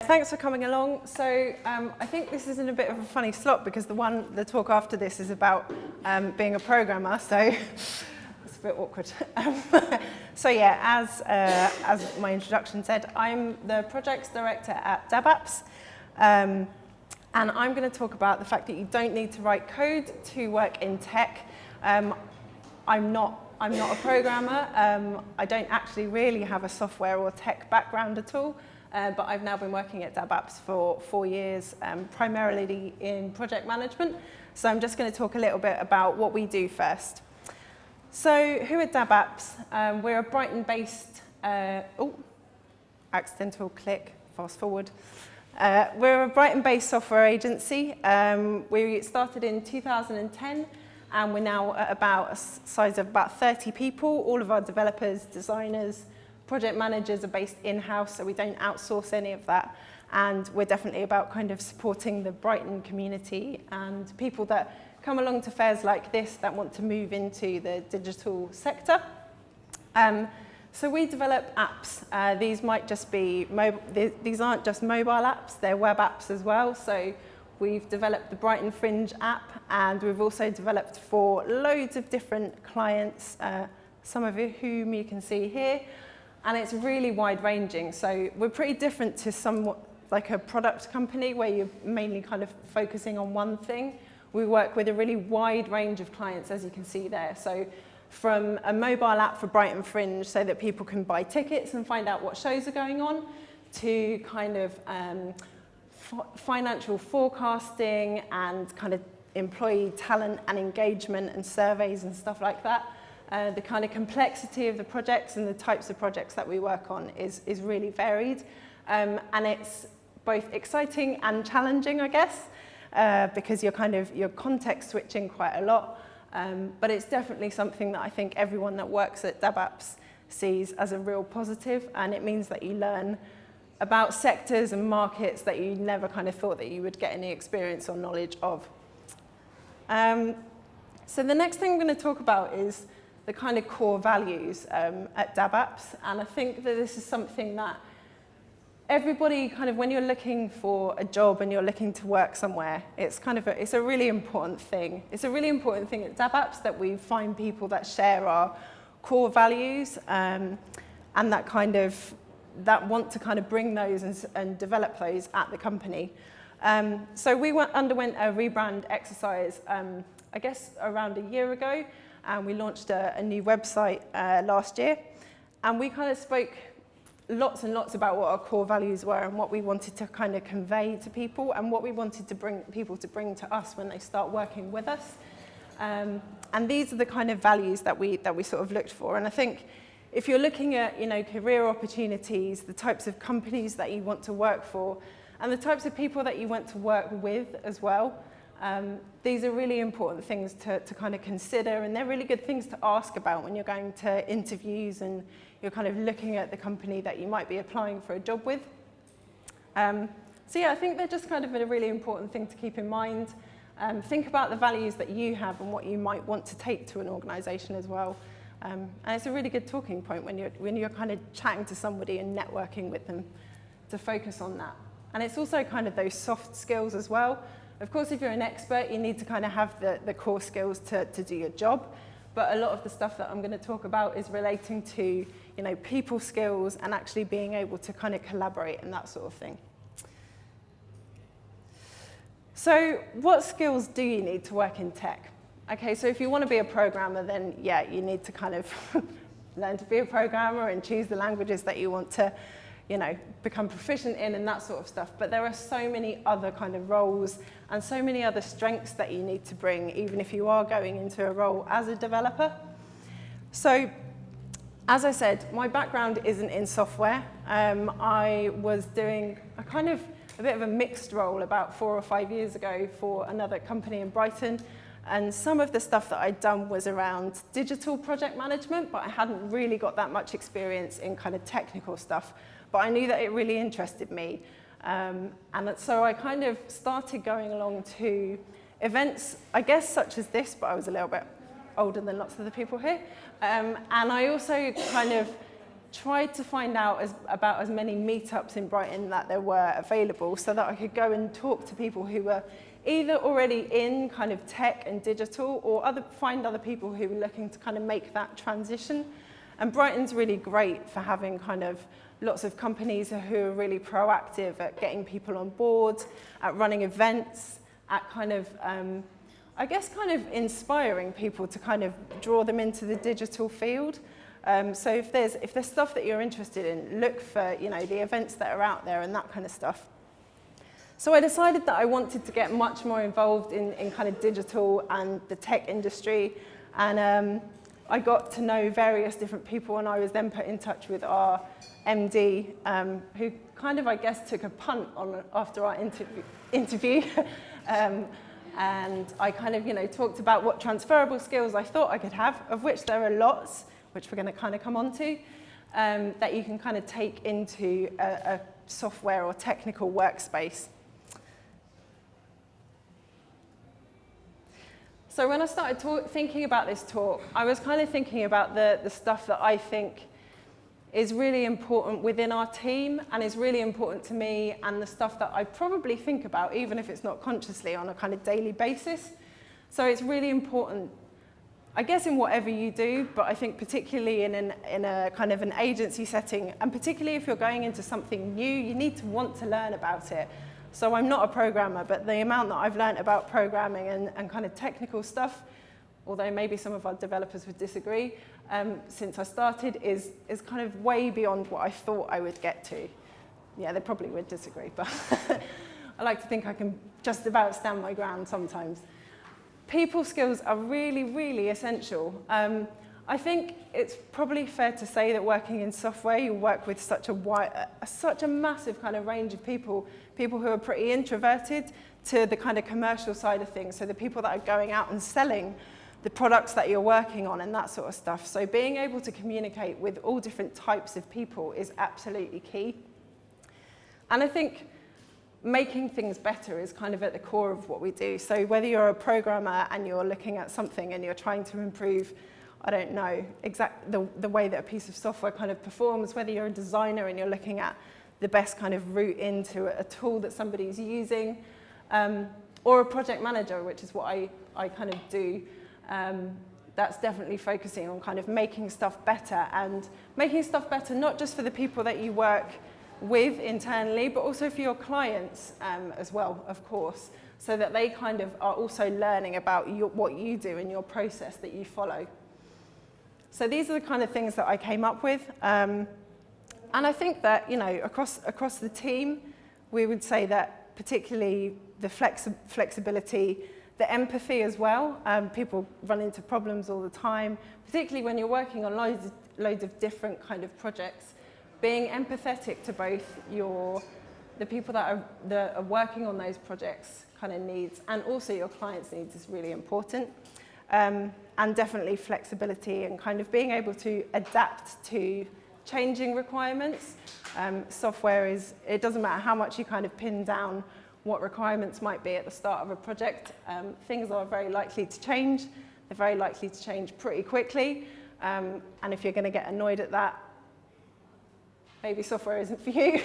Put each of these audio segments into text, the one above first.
Thanks for coming along. So I think this is in a bit of a funny slot because the talk after this is about being a programmer, so it's a bit awkward. So yeah, as my introduction said, I'm the projects director at DabApps, and I'm going to talk about the fact that you don't need to write code to work in tech. I'm not a programmer. I don't actually really have a software or tech background at all. But I've now been working at DabApps for 4 years, primarily in project management. So I'm just going to talk a little bit about what we do first. So who are DabApps? We're a Brighton-based, accidental click, fast forward. We're a Brighton-based software agency. We started in 2010, and we're now at about a size of about 30 people. All of our developers, designers, project managers are based in-house, so we don't outsource any of that. And we're definitely about kind of supporting the Brighton community and people that come along to fairs like this that want to move into the digital sector. So we develop apps. These might just be these aren't just mobile apps, they're web apps as well. So we've developed the Brighton Fringe app, and we've also developed for loads of different clients, some of whom you can see here. And it's really wide-ranging. So we're pretty different to somewhat like a product company where you're mainly kind of focusing on one thing. We work with a really wide range of clients, as you can see there. So from a mobile app for Brighton Fringe so that people can buy tickets and find out what shows are going on, to kind of financial forecasting and kind of employee talent and engagement and surveys and stuff like that. The kind of complexity of the projects and the types of projects that we work on is really varied. And it's both exciting and challenging, I guess, because you're context switching quite a lot. But it's definitely something that I think everyone that works at DabApps sees as a real positive, and it means that you learn about sectors and markets that you never kind of thought that you would get any experience or knowledge of. So the next thing I'm going to talk about is the kind of core values at DabApps, and I think that this is something that everybody kind of, when you're looking for a job and you're looking to work somewhere, it's a really important thing. It's a really important thing at DabApps that we find people that share our core values and that want to kind of bring those and develop those at the company. So we underwent a rebrand exercise, I guess around a year ago. And we launched a new website last year. And we kind of spoke lots and lots about what our core values were and what we wanted to kind of convey to people and what we wanted to bring people to bring to us when they start working with us. And these are the kind of values that we sort of looked for. And I think if you're looking at career opportunities, the types of companies that you want to work for, and the types of people that you want to work with as well, these are really important things to kind of consider, and they're really good things to ask about when you're going to interviews and you're kind of looking at the company that you might be applying for a job with. So yeah, I think they're just kind of a really important thing to keep in mind. Think about the values that you have and what you might want to take to an organisation as well. And it's a really good talking point when you're kind of chatting to somebody and networking with them to focus on that. And it's also kind of those soft skills as well. Of course, if you're an expert, you need to kind of have the core skills to do your job. But a lot of the stuff that I'm going to talk about is relating to, people skills and actually being able to kind of collaborate and that sort of thing. So what skills do you need to work in tech? Okay, so if you want to be a programmer, then yeah, you need to kind of learn to be a programmer and choose the languages that you want to become proficient in and that sort of stuff. But there are so many other kind of roles and so many other strengths that you need to bring, even if you are going into a role as a developer. So, as I said, my background isn't in software. I was doing a bit of a mixed role about 4 or 5 years ago for another company in Brighton. And some of the stuff that I'd done was around digital project management, but I hadn't really got that much experience in kind of technical stuff. But I knew that it really interested me. And so I kind of started going along to events, I guess, such as this, but I was a little bit older than lots of the people here. And I also kind of tried to find out about as many meetups in Brighton that there were available so that I could go and talk to people who were either already in kind of tech and digital or find other people who were looking to kind of make that transition. And Brighton's really great for having kind of lots of companies who are really proactive at getting people on board, at running events, at kind of, I guess, kind of inspiring people to kind of draw them into the digital field. So if there's stuff that you're interested in, look for, you know, the events that are out there and that kind of stuff. So I decided that I wanted to get much more involved in kind of digital and the tech industry. And I got to know various different people, and I was then put in touch with our MD, who kind of, I guess, took a punt after our interview. And I kind of, you know, talked about what transferable skills I thought I could have, of which there are lots, which we're going to kind of come on to, that you can kind of take into a software or technical workspace. So when I started thinking about this talk, I was kind of thinking about the stuff that I think is really important within our team and is really important to me, and the stuff that I probably think about, even if it's not consciously, on a kind of daily basis. So it's really important, I guess, in whatever you do, but I think particularly in a kind of an agency setting, and particularly if you're going into something new, you need to want to learn about it. So I'm not a programmer, but the amount that I've learned about programming and kind of technical stuff, although maybe some of our developers would disagree, since I started is kind of way beyond what I thought I would get to. Yeah, they probably would disagree, but I like to think I can just about stand my ground sometimes. People skills are really, really essential. I think it's probably fair to say that working in software, you work with such a massive kind of range of people who are pretty introverted to the kind of commercial side of things, so the people that are going out and selling the products that you're working on and that sort of stuff. So being able to communicate with all different types of people is absolutely key. And I think making things better is kind of at the core of what we do. So whether you're a programmer and you're looking at something and you're trying to improve, I don't know, the way that a piece of software kind of performs, whether you're a designer and you're looking at the best kind of route into a tool that somebody's using, or a project manager, which is what I kind of do. That's definitely focusing on kind of making stuff better, and making stuff better not just for the people that you work with internally, but also for your clients as well, of course, so that they kind of are also learning about what you do and your process that you follow. So these are the kind of things that I came up with. And I think that, you know, across the team, we would say that particularly the flexibility, the empathy as well. People run into problems all the time, particularly when you're working on loads of different kind of projects. Being empathetic to both the people that are working on those projects kind of needs, and also your clients' needs, is really important. And definitely flexibility and kind of being able to adapt to changing requirements. Software it doesn't matter how much you kind of pin down what requirements might be at the start of a project. Things are very likely to change. They're very likely to change pretty quickly. And if you're going to get annoyed at that, maybe software isn't for you.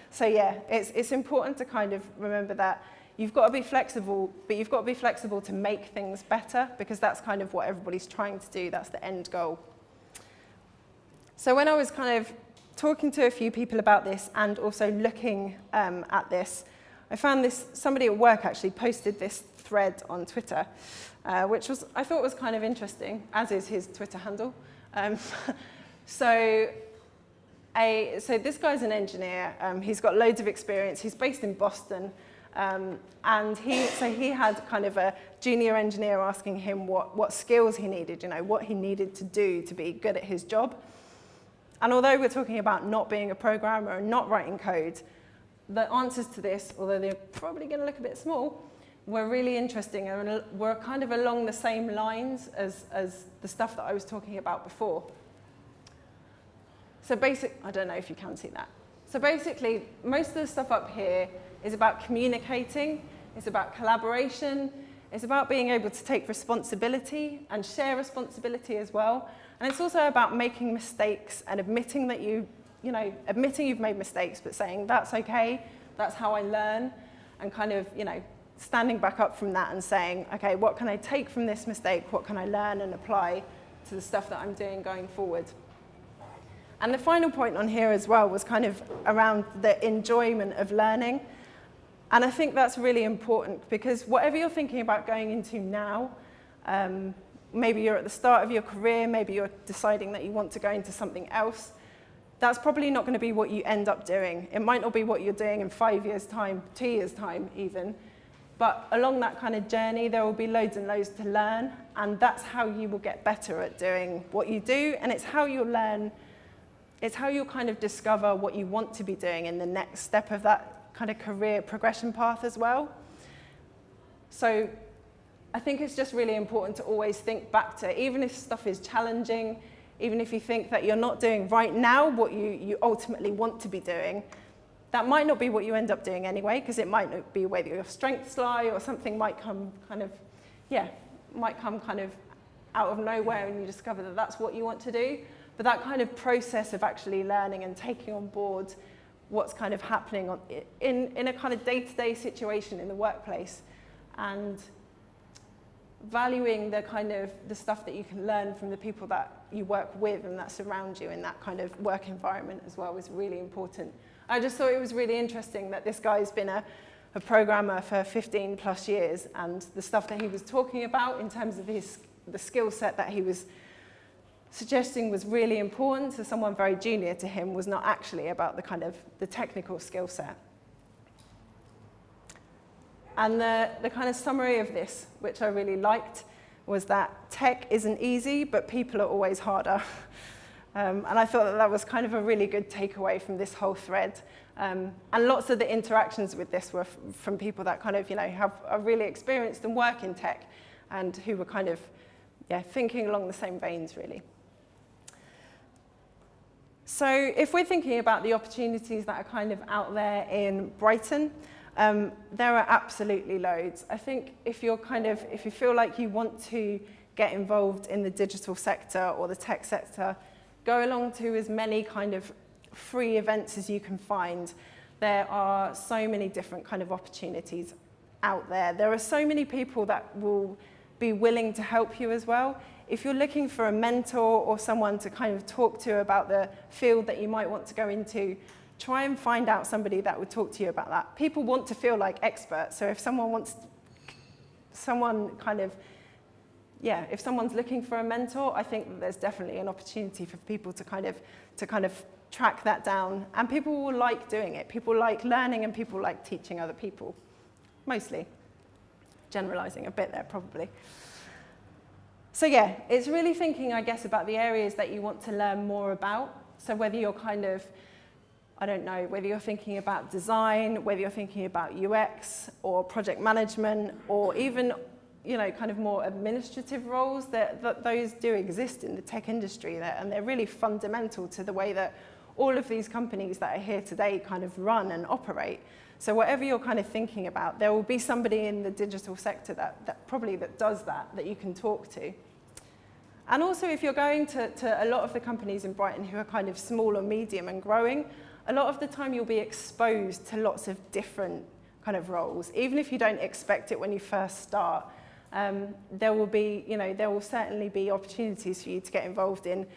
So yeah, it's important to kind of remember that you've got to be flexible, but you've got to be flexible to make things better, because that's kind of what everybody's trying to do. That's the end goal. So when I was kind of talking to a few people about this and also looking at this, I found somebody at work actually posted this thread on Twitter, which I thought was kind of interesting, as is his Twitter handle. So this guy's an engineer. He's got loads of experience. He's based in Boston. And he had kind of a junior engineer asking him what skills he needed, you know, what he needed to do to be good at his job. And although we're talking about not being a programmer and not writing code, the answers to this, although they're probably going to look a bit small, were really interesting and were kind of along the same lines as the stuff that I was talking about before. So I don't know if you can see that. So basically, most of the stuff up here is about communicating, it's about collaboration, It's about being able to take responsibility and share responsibility as well. And it's also about making mistakes and admitting that admitting you've made mistakes, but saying that's okay, that's how I learn, and kind of, standing back up from that and saying, okay, what can I take from this mistake? What can I learn and apply to the stuff that I'm doing going forward? And the final point on here as well was kind of around the enjoyment of learning. And I think that's really important, because whatever you're thinking about going into now, maybe you're at the start of your career, maybe you're deciding that you want to go into something else, that's probably not going to be what you end up doing. It might not be what you're doing in 5 years' time, 2 years' time even. But along that kind of journey, there will be loads and loads to learn, and that's how you will get better at doing what you do, and it's how you'll learn, it's how you'll kind of discover what you want to be doing in the next step of that kind of career progression path as well. So I think it's just really important to always think back to, even if stuff is challenging, even if you think that you're not doing right now what you ultimately want to be doing, that might not be what you end up doing anyway, because it might not be where your strengths lie, or something might come kind of out of nowhere and you discover that that's what you want to do. But that kind of process of actually learning and taking on board what's kind of happening in a kind of day-to-day situation in the workplace, and valuing the stuff that you can learn from the people that you work with and that surround you in that kind of work environment as well is really important. I just thought it was really interesting that this guy's been a programmer for 15 plus years, and the stuff that he was talking about in terms of the skill set that he was suggesting was really important to someone very junior to him was not actually about the technical skill set. And the kind of summary of this, which I really liked, was that tech isn't easy, but people are always harder. And I thought that was kind of a really good takeaway from this whole thread. And lots of the interactions with this were from people that are really experienced and work in tech, and who were thinking along the same veins, really. So if we're thinking about the opportunities that are kind of out there in Brighton, there are absolutely loads. I think if you feel like you want to get involved in the digital sector or the tech sector, go along to as many kind of free events as you can find. There are so many different kind of opportunities out there. There are so many people that will be willing to help you as well. If you're looking for a mentor or someone to kind of talk to about the field that you might want to go into, try and find out somebody that would talk to you about that. People want to feel like experts, so if someone's looking for a mentor, I think that there's definitely an opportunity for people to kind of track that down. And people will like doing it. People like learning, and people like teaching other people, mostly. Generalizing a bit there, probably. So yeah, it's really thinking, I guess, about the areas that you want to learn more about. So whether you're whether you're thinking about design, whether you're thinking about UX or project management, or even kind of more administrative roles, that those do exist in the tech industry, and they're really fundamental to the way that all of these companies that are here today kind of run and operate. So whatever you're kind of thinking about, there will be somebody in the digital sector that does that you can talk to. And also, if you're going to a lot of the companies in Brighton who are kind of small or medium and growing, a lot of the time you'll be exposed to lots of different kind of roles, even if you don't expect it when you first start. There will certainly be opportunities for you to get involved in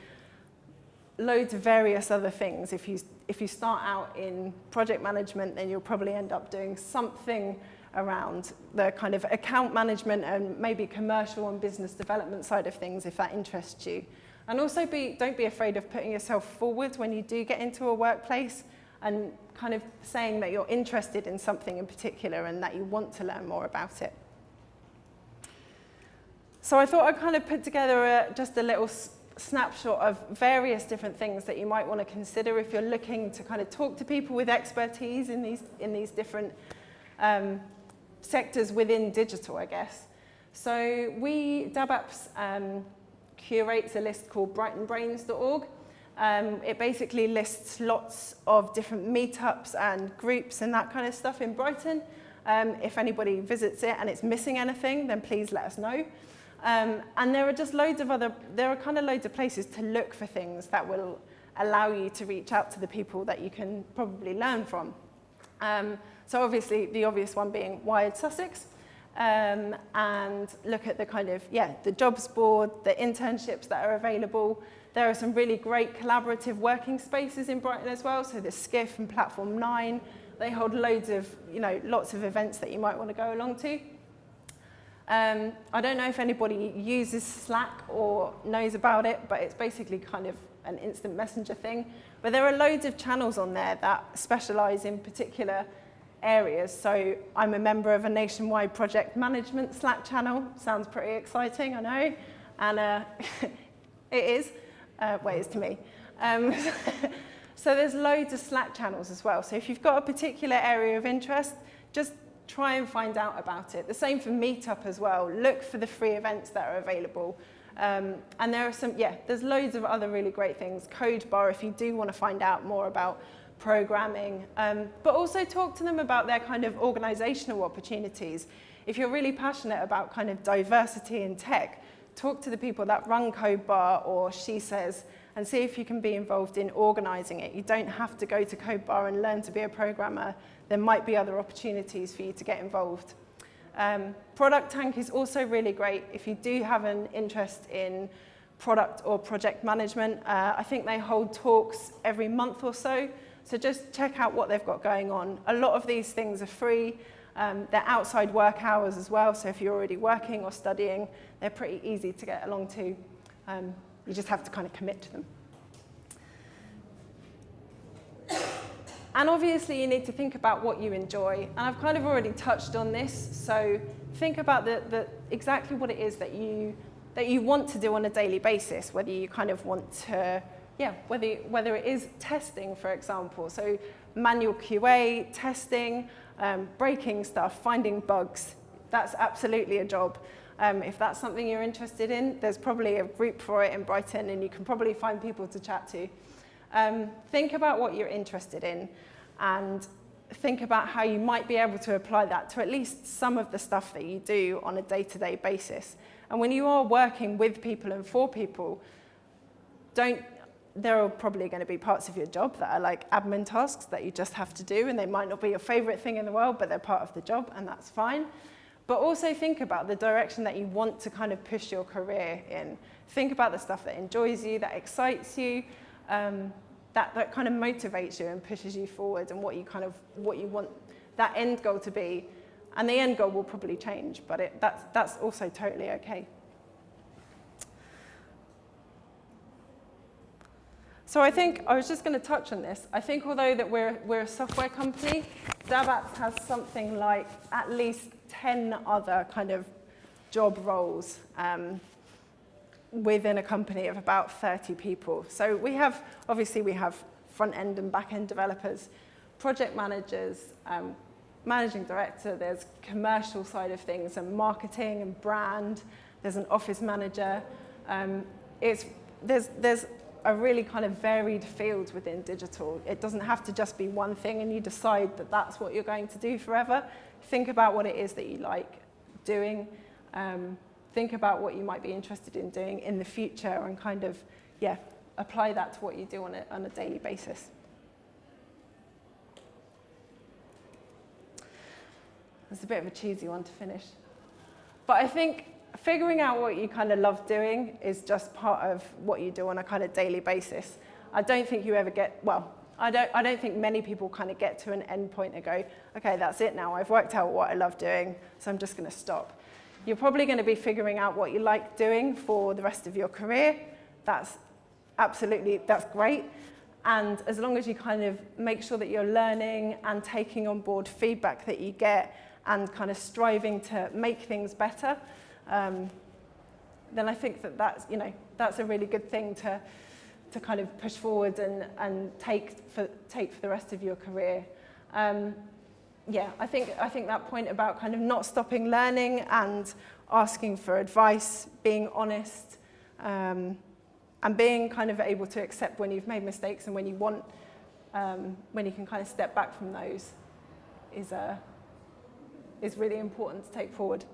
loads of various other things. If you start out in project management, then you'll probably end up doing something around the kind of account management and maybe commercial and business development side of things, if that interests you. And also don't be afraid of putting yourself forward when you do get into a workplace, and kind of saying that you're interested in something in particular and that you want to learn more about it. So I thought I'd kind of put together just a little snapshot of various different things that you might want to consider if you're looking to kind of talk to people with expertise in these different sectors within digital, I guess. So DabApps curates a list called BrightonBrains.org. It basically lists lots of different meetups and groups and that kind of stuff in Brighton. If anybody visits it and it's missing anything, then please let us know. And there are just loads of loads of places to look for things that will allow you to reach out to the people that you can probably learn from. So obviously the obvious one being Wired Sussex, and look at the jobs board, the internships that are available. There are some really great collaborative working spaces in Brighton as well. So the Skiff and Platform 9, they hold lots of events that you might want to go along to. I don't know if anybody uses Slack or knows about it, but it's basically kind of an instant messenger thing. But there are loads of channels on there that specialize in particular areas. So I'm a member of a nationwide project management Slack channel. Sounds pretty exciting, I know. And it is. Well, it is to me. So there's loads of Slack channels as well. So if you've got a particular area of interest, just try and find out about it. The same for Meetup as well. Look for the free events that are available. And there are there's loads of other really great things. Code Bar, if you do want to find out more about programming, but also talk to them about their kind of organizational opportunities. If you're really passionate about kind of diversity in tech, talk to the people that run Code Bar or She Says and see if you can be involved in organizing it. You don't have to go to Code Bar and learn to be a programmer. There might be other opportunities for you to get involved. Product Tank is also really great if you do have an interest in product or project management. I think they hold talks every month or so, so just check out what they've got going on. A lot of these things are free. They're outside work hours as well, so if you're already working or studying, they're pretty easy to get along to. You just have to kind of commit to them. And obviously you need to think about what you enjoy. And I've kind of already touched on this, so think about exactly what it is that you want to do on a daily basis, whether you kind of want to, whether it is testing, for example. So manual QA, testing, breaking stuff, finding bugs, that's absolutely a job. If that's something you're interested in, there's probably a group for it in Brighton and you can probably find people to chat to. Think about what you're interested in and think about how you might be able to apply that to at least some of the stuff that you do on a day-to-day basis. And when you are working with people and for people, there are probably going to be parts of your job that are like admin tasks that you just have to do, and they might not be your favorite thing in the world, but they're part of the job, and that's fine. But also think about the direction that you want to kind of push your career in. Think about the stuff that enjoys you, that excites you, that kind of motivates you and pushes you forward, and what you want that end goal to be. And the end goal will probably change, but that's also totally okay. So I think I was just going to touch on this. I think although that we're a software company, DabApps has something like at least 10 other kind of job roles within a company of about 30 people. So we have front-end and back-end developers, project managers, managing director, there's commercial side of things and marketing and brand, there's an office manager. There's a really kind of varied field within digital. It doesn't have to just be one thing and you decide that that's what you're going to do forever. Think about what it is that you like doing. Think about what you might be interested in doing in the future and kind of, apply that to what you do on a daily basis. It's a bit of a cheesy one to finish. But I think figuring out what you kind of love doing is just part of what you do on a kind of daily basis. I don't think you ever I don't think many people kind of get to an end point and go, okay, that's it now. I've worked out what I love doing, so I'm just going to stop. You're probably going to be figuring out what you like doing for the rest of your career. That's great. And as long as you kind of make sure that you're learning and taking on board feedback that you get and kind of striving to make things better, then I think that's a really good thing to kind of push forward and take for the rest of your career. I think that point about kind of not stopping learning and asking for advice, being honest, and being kind of able to accept when you've made mistakes and when you can kind of step back from those is is really important to take forward.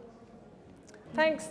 Thanks.